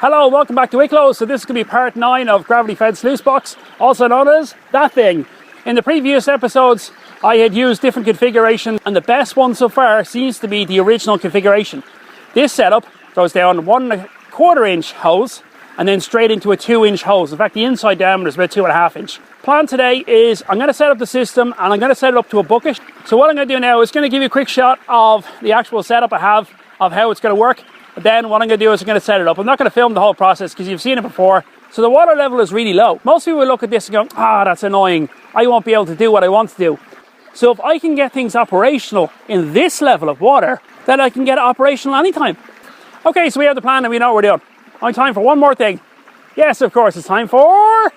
Hello, welcome back to Wicklow. So this is going to be part 9 of gravity fed sluice box, also known as that thing. In the previous episodes, I had used different configurations, and the best one so far seems to be the original configuration. This setup goes down 1¼ inch hose and then straight into a 2-inch hose. In fact, the inside diameter is about 2½ inch. Plan today is I'm going to set up the system and I'm going to set it up to a bucket. So what I'm going to do now is going to give you a quick shot of the actual setup I have of how it's going to work. Then what I'm going to do is I'm going to set it up. I'm not going to film the whole process because you've seen it before. So the water level is really low. Most people will look at this and go, that's annoying. I won't be able to do what I want to do. So if I can get things operational in this level of water, then I can get it operational anytime. Okay, so we have the plan and we know what we're doing. Only time for one more thing. Yes, of course, it's time for...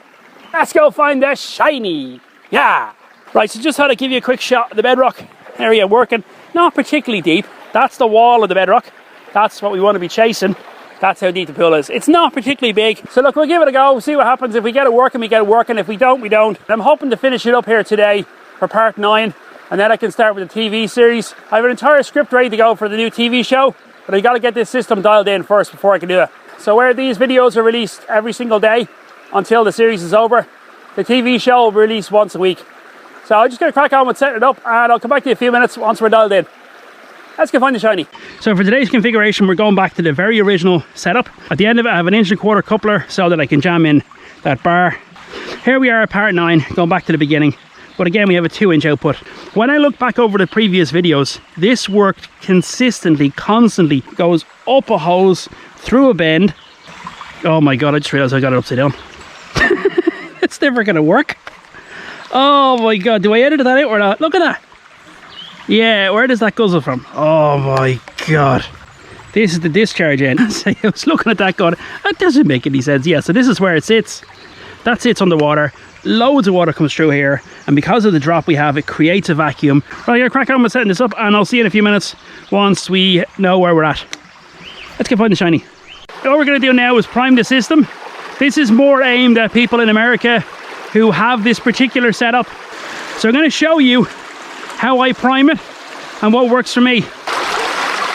Let's go find the shiny. Yeah. Right, so just had to give you a quick shot of the bedrock area working. Not particularly deep. That's the wall of the bedrock. That's what we want to be chasing. That's how deep the pool is. It's not particularly big. So look, we'll give it a go, see what happens. If we get it working, we get it working. If we don't, we don't. I'm hoping to finish it up here today for part 9. And then I can start with the TV series. I have an entire script ready to go for the new TV show. But I got to get this system dialed in first before I can do it. So where these videos are released every single day until the series is over, the TV show will be released once a week. So I'm just going to crack on with setting it up. And I'll come back to you in a few minutes once we're dialed in. Let's go find the shiny. So for today's configuration, we're going back to the very original setup. At the end of it, I have an 1¼ inch coupler so that I can jam in that bar. Here we are at part 9, going back to the beginning. But again, we have a 2-inch output. When I look back over the previous videos, this worked consistently, constantly. Goes up a hose, through a bend. Oh my God, I just realized I got it upside down. It's never gonna work. Oh my God, do I edit that out or not? Look at that. Yeah, where does that guzzle from? Oh my God. This is the discharge end. So I was looking at that going, that doesn't make any sense. Yeah, so this is where it sits. That sits underwater. Loads of water comes through here. And because of the drop we have, it creates a vacuum. Right, I'm gonna crack on with setting this up and I'll see you in a few minutes once we know where we're at. Let's go find the shiny. What we're gonna do now is prime the system. This is more aimed at people in America who have this particular setup. So I'm gonna show you how I prime it and what works for me.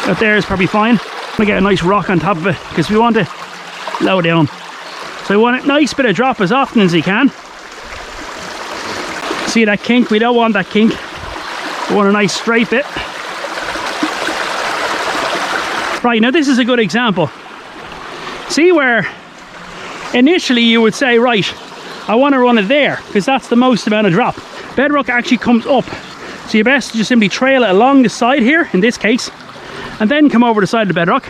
That there is probably fine. I'm gonna get a nice rock on top of it because we want to low down. So we want a nice bit of drop as often as you can. See that kink? We don't want that kink. We want a nice straight bit. Right, now this is a good example. See where initially you would say, right, I want to run it there because that's the most amount of drop. Bedrock actually comes up. So you're best to just simply trail it along the side here, in this case, and then come over the side of the bedrock.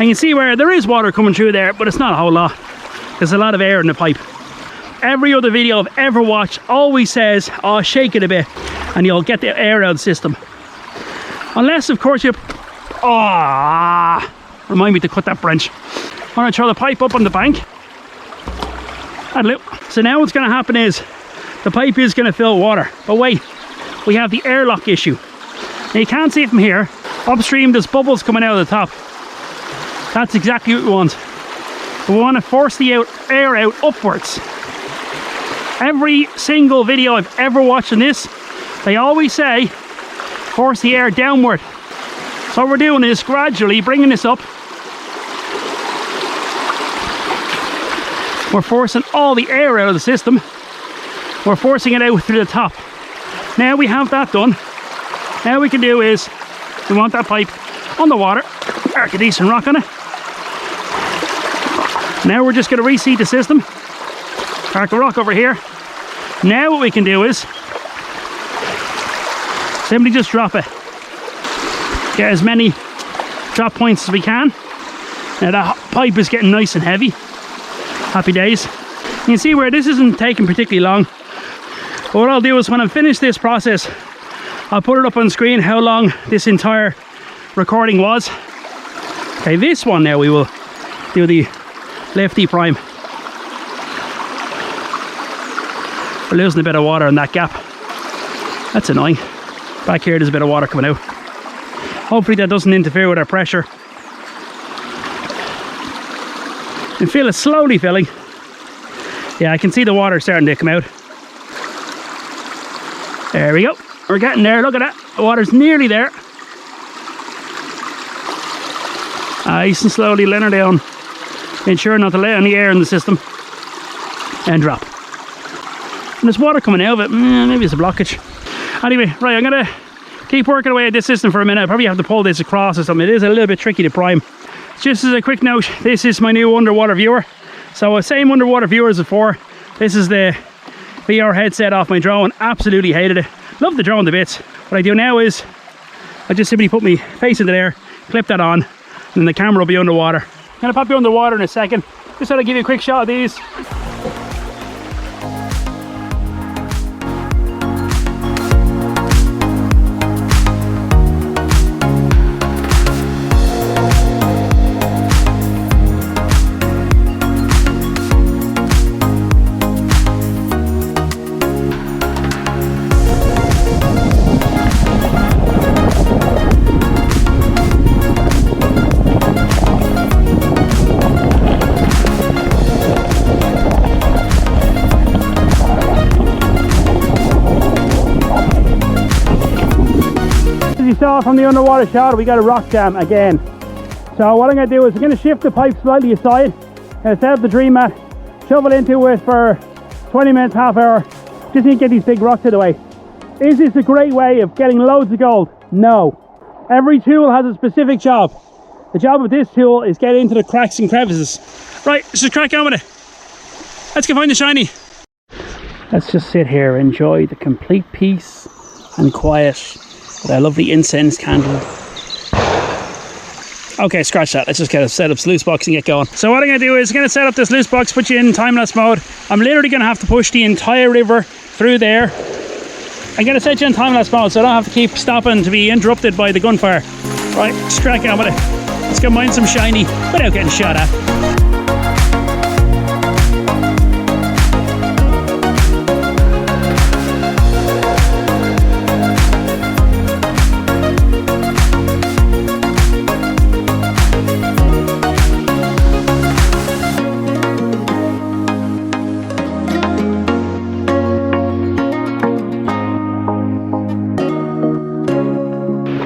And you see where there is water coming through there, but it's not a whole lot. There's a lot of air in the pipe. Every other video I've ever watched always says, oh, shake it a bit, and you'll get the air out of the system. Unless, of course, you... remind me to cut that branch. I'm going to throw the pipe up on the bank. So now what's going to happen is, the pipe is going to fill water. But wait. We have the airlock issue. Now you can't see it from here. Upstream there's bubbles coming out of the top. That's exactly what we want. But we want to force the air out upwards. Every single video I've ever watched on this, they always say force the air downward. So what we're doing is gradually bringing this up. We're forcing all the air out of the system. We're forcing it out through the top. Now we have that done. Now we can do is, we want that pipe on the water. Arc a decent rock on it. Now we're just going to reseat the system. Arc a rock over here. Now what we can do is, simply just drop it. Get as many drop points as we can. Now that pipe is getting nice and heavy. Happy days. You can see where this isn't taking particularly long. But what I'll do is when I finish this process, I'll put it up on screen how long this entire recording was. Okay, this one now we will do the lefty prime. We're losing a bit of water in that gap. That's annoying. Back here there's a bit of water coming out. Hopefully that doesn't interfere with our pressure. You can feel it slowly filling. Yeah, I can see the water starting to come out. There we go. We're getting there. Look at that. The water's nearly there. Nice and slowly letting her down. ensure not to let any air in the system, and drop. And there's water coming out of it. Maybe it's a blockage. Anyway, right, I'm gonna keep working away at this system for a minute. I probably have to pull this across or something. It is a little bit tricky to prime. Just as a quick note, this is my new underwater viewer. So same underwater viewer as before. This is the VR headset off my drone. Absolutely hated it. Love the drone to bits. What I do now is I just simply put my face into there, clip that on, and then the camera will be underwater. I'm gonna pop you underwater in a second. Just thought I'd give you a quick shot of these. You saw from the underwater shot, we got a rock jam again. So what I'm going to do is I'm going to shift the pipe slightly aside and set up the dream mat, shovel into it for 20 minutes, half hour. Just need to get these big rocks out of the way. Is this a great way of getting loads of gold? No. Every tool has a specific job. The job of this tool is get into the cracks and crevices. Right, let's just crack on with it. Let's go find the shiny. Let's just sit here, enjoy the complete peace and quiet with our lovely incense candle. Okay, scratch that. Let's just get a set up sluice box and get going. So what I'm going to do is I'm going to set up this sluice box, put you in time-lapse mode. I'm literally going to have to push the entire river through there. I'm going to set you in time-lapse mode so I don't have to keep stopping to be interrupted by the gunfire. Right, just crack on with it. Let's go mine some shiny without getting shot at.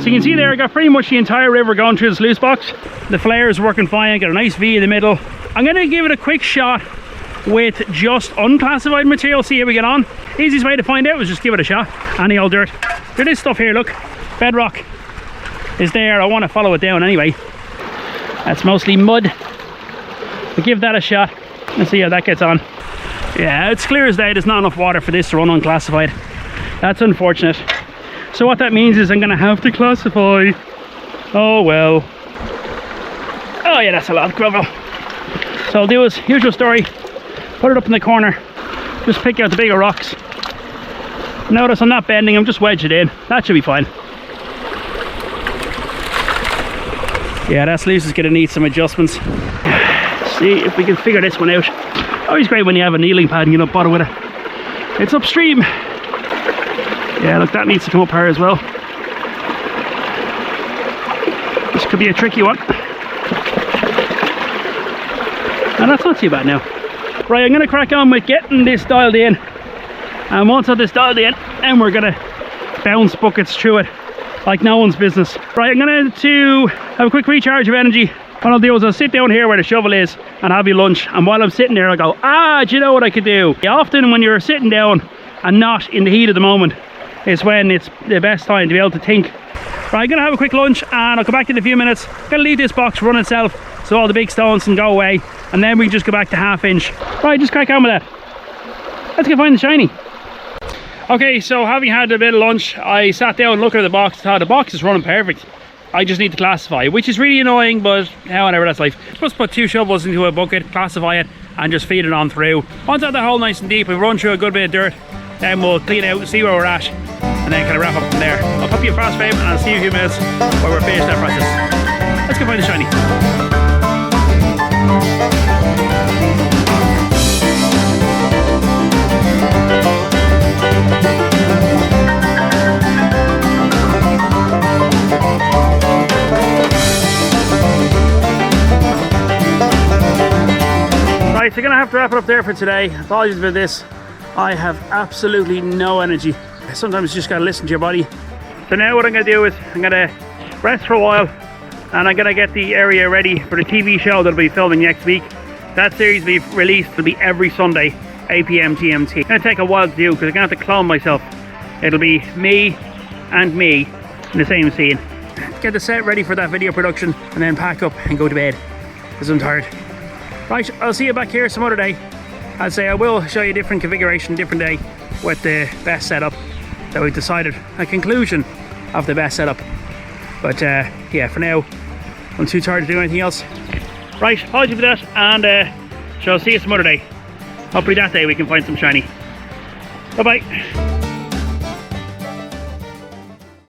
So you can see there, I got pretty much the entire river going through the sluice box. The flare is working fine, got a nice V in the middle. I'm going to give it a quick shot with just unclassified material, see how we get on. Easiest way to find out is just give it a shot. Any old dirt. There is stuff here, look. Bedrock is there. I want to follow it down anyway. That's mostly mud. We'll give that a shot and see how that gets on. Yeah, it's clear as day there's not enough water for this to run unclassified. That's unfortunate. So what that means is I'm going to have to classify. Oh well. Oh yeah, that's a lot of gravel. So I'll do is, usual story, put it up in the corner, just pick out the bigger rocks. Notice I'm not bending, I'm just wedged it in. That should be fine. Yeah, that sluice is going to need some adjustments. See if we can figure this one out. Always great when you have a kneeling pad and you don't bother with it. It's upstream. Yeah, look, that needs to come up here as well. This could be a tricky one. And that's not too bad now. Right, I'm going to crack on with getting this dialed in. And once I've this dialed in, then we're going to bounce buckets through it like no one's business. Right, I'm going to have a quick recharge of energy. What I'll do is I'll sit down here where the shovel is and have your lunch. And while I'm sitting there, I'll go, do you know what I could do? Often when you're sitting down and not in the heat of the moment, is when it's the best time to be able to think. Right, I'm going to have a quick lunch and I'll come back in a few minutes. I'm going to leave this box run itself so all the big stones can go away, and then we can just go back to half inch. Right, just crack on with that. Let's go find the shiny. Okay, so having had a bit of lunch, I sat down and looked at the box and thought the box is running perfect. I just need to classify, which is really annoying, but however, that's life. Just put 2 shovels into a bucket, classify it, and just feed it on through. Once I have the hole nice and deep, we run through a good bit of dirt, then we'll clean out, see where we're at, and then kind of wrap up from there. I'll pop you a fast frame and I'll see you in a few minutes where we're finished that process. Let's go find the shiny. Right, so I'm going to have to wrap it up there for today. Apologies about this. I have absolutely no energy. Sometimes you just gotta listen to your body. So now what I'm gonna do is I'm gonna rest for a while, and I'm gonna get the area ready for the TV show that'll be filming next week. That series will be released, will be every Sunday, 8 PM GMT. It's going to take a while to do because I'm going to have to clone myself. It'll be me and me in the same scene. Get the set ready for that video production and then pack up and go to bed because I'm tired. Right, I'll see you back here some other day. I'd say I will show you a different configuration, different day with the best setup that we've decided, a conclusion of the best setup. But yeah, for now, I'm too tired to do anything else. Right, apologies for that, and so I'll see you some other day. Hopefully that day we can find some shiny. Bye bye.